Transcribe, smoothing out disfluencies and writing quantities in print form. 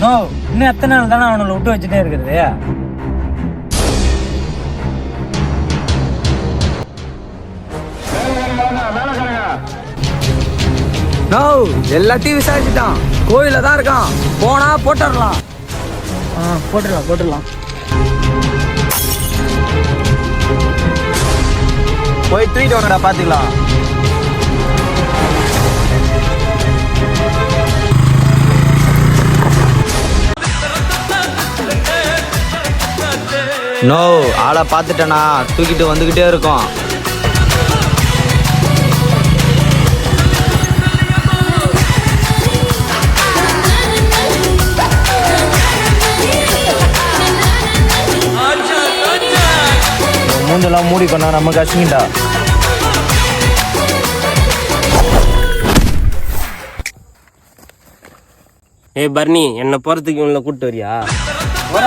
No, இன்னும் எத்தனை நாள் தானே அவனை விட்டு வச்சுட்டே இருக்கிறது? நோ, எல்லாத்தையும் விசாரிச்சுட்டான். கோயில தான் இருக்கான். போனா போட்டுடலாம். போட்டுடலாம். போய் தூக்கிட்டு வாங்கடா, பாத்துக்கலாம். நோ, ஆளை பார்த்துட்டேனா, தூக்கிட்டு வந்துகிட்டே இருக்கோம். மூஞ்செல்லாம் மூடிக்கொண்டா நம்ம கஷ்டங்கடா. ஏய் பர்னி, என்ன போறதுக்கு இவங்கள கூப்பிட்டு வரியா? வர